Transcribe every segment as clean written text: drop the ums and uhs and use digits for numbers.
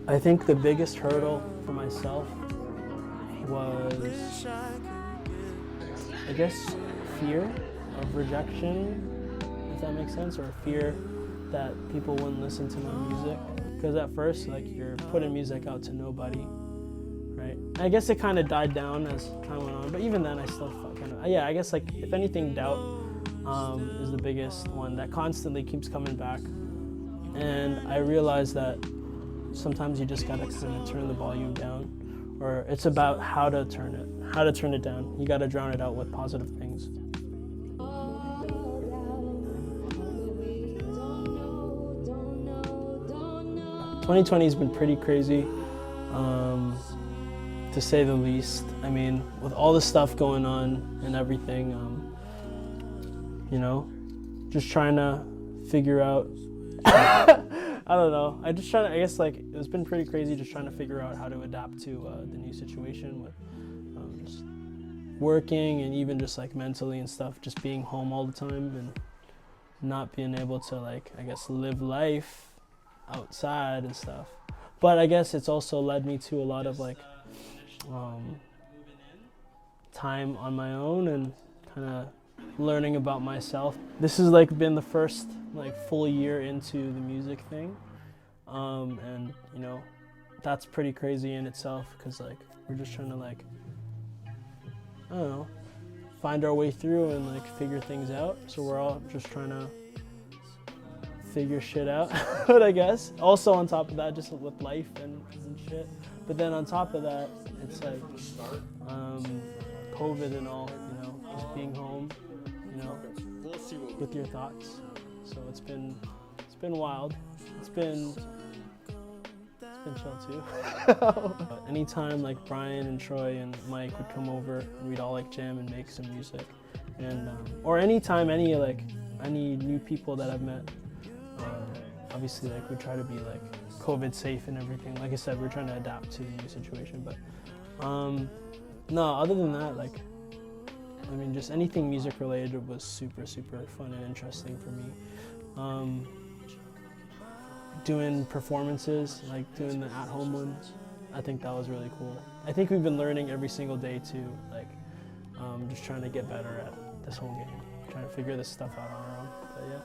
I think the biggest hurdle for myself was, I guess, fear of rejection, if that makes sense, or fear that people wouldn't listen to my music. Because at first, like, you're putting music out to nobody, right? I guess it kind of died down as time went on, but even then I still kind of, yeah, I guess, like, if anything, doubt is the biggest one that constantly keeps coming back. And I realized that sometimes you just gotta kind of turn the volume down, or it's about how to turn it down. You gotta drown it out with positive things. 2020 has been pretty crazy, to say the least. I mean, with all the stuff going on and everything, you know, just trying to figure out, I don't know. I guess, like, it's been pretty crazy just trying to figure out how to adapt to the new situation with just working and even just, like, mentally and stuff, just being home all the time and not being able to, like, I guess, live life outside and stuff. But I guess it's also led me to a lot of, like, time on my own and kind of learning about myself. This has, like, been the first, like, full year into the music thing, and, you know, that's pretty crazy in itself, because, like, we're just trying to, like, I don't know, find our way through and, like, figure things out. So we're all just trying to figure shit out. But I guess also on top of that, just with life and shit, but then on top of that, it's like COVID and all, you know, just being home, you know, with your thoughts. So it's been wild. It's been chill too. But anytime, like, Brian and Troy and Mike would come over, we'd all, like, jam and make some music, and or anytime any new people that I've met, obviously, like, we try to be, like, COVID safe and everything. Like I said, we're trying to adapt to the new situation, but no, other than that, like, I mean, just anything music related was super, super fun and interesting for me. Doing performances, like doing the at-home ones, I think that was really cool. I think we've been learning every single day too, like, just trying to get better at this whole game, trying to figure this stuff out on our own, but yeah.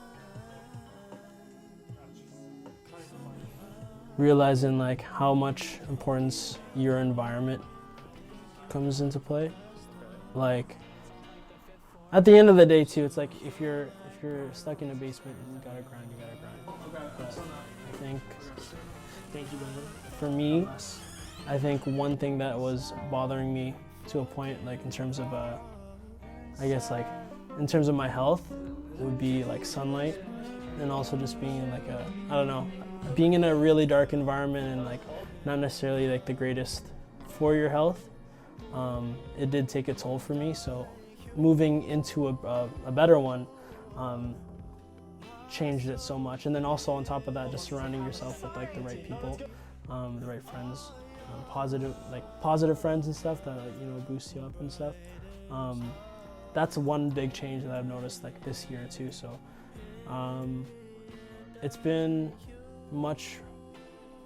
Realizing, like, how much importance your environment comes into play. Like, at the end of the day too, it's like, if you're stuck in a basement, you gotta grind. But I think, for me, I think one thing that was bothering me to a point, like, in terms of I guess, like, in terms of my health, would be, like, sunlight, and also just being in, like, I don't know, being in a really dark environment and, like, not necessarily, like, the greatest for your health. It did take a toll for me, so moving into a better one changed it so much. And then also on top of that, just surrounding yourself with, like, the right people, the right friends, positive friends and stuff that, you know, boost you up and stuff. That's one big change that I've noticed, like, this year too. So it's been much,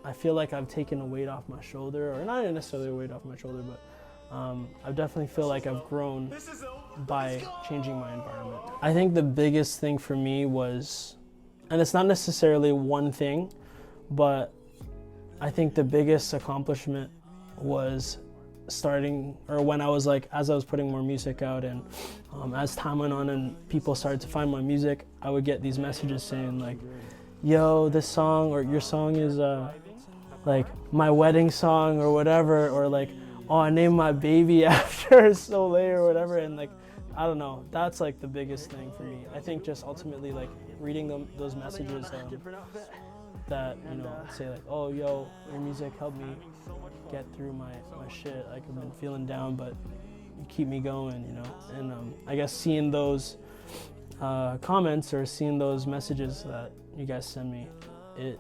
I feel like I've taken a weight off my shoulder, or not necessarily a weight off my shoulder, but I definitely feel like I've grown by changing my environment. I think the biggest thing for me was, and it's not necessarily one thing, but I think the biggest accomplishment was starting, or when I was, like, as I was putting more music out, and as time went on and people started to find my music, I would get these messages saying, like, yo, this song or your song is like my wedding song or whatever, or, like, oh, I named my baby after Soleil or whatever. And, like, I don't know, that's, like, the biggest thing for me. I think just ultimately, like, reading those messages that, you know, say, like, oh, yo, your music helped me get through my shit, like, I've been feeling down, but you keep me going, you know. And I guess seeing those comments or seeing those messages that you guys send me, it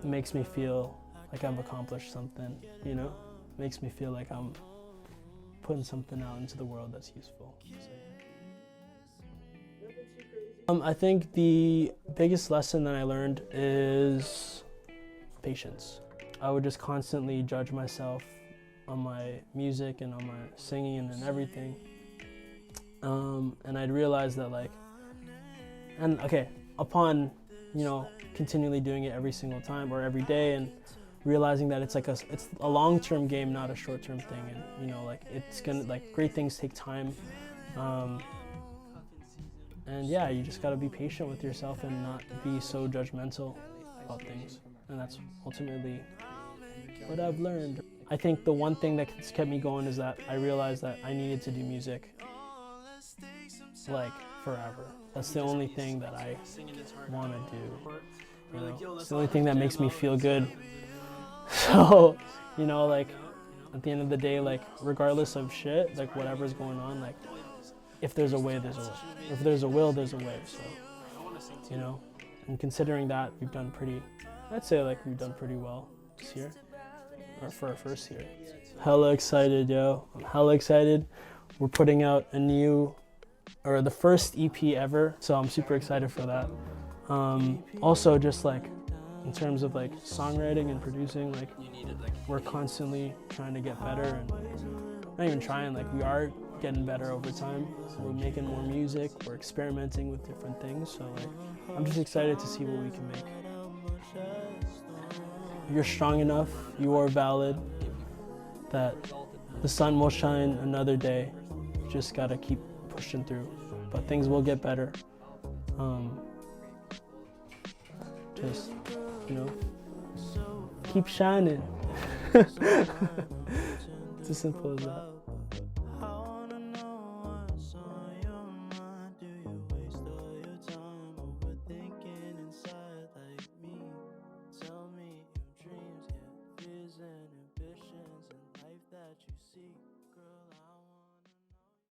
makes me feel like I've accomplished something, you know? Makes me feel like I'm putting something out into the world that's useful. So. I think the biggest lesson that I learned is patience. I would just constantly judge myself on my music and on my singing and everything. And I'd realize that upon, continually doing it every single time or every day, and realizing that it's a long-term game, not a short-term thing, and it's gonna, great things take time. And yeah, you just gotta be patient with yourself and not be so judgmental about things. And that's ultimately what I've learned. I think the one thing that's kept me going is that I realized that I needed to do music forever. That's the only thing that I want to do. It's the only thing that makes me feel good. So, at the end of the day, regardless of shit, whatever's going on, if there's a way, there's a way. If there's a will, there's a way. So, and considering that, I'd say we've done pretty well this year, or for our first year. Hella excited, yo. I'm hella excited. We're putting out the first EP ever, so I'm super excited for that. Also, just in terms of songwriting and producing, we're constantly trying to get better, and not even trying, we are getting better over time. We're making more music, we're experimenting with different things, so I'm just excited to see what we can make. You're strong enough, you are valid, that the sun will shine another day. You just gotta keep pushing through, but things will get better. Just, keep shining. It's as simple as that. Tell me your dreams, yeah, fears and ambitions in life that you see.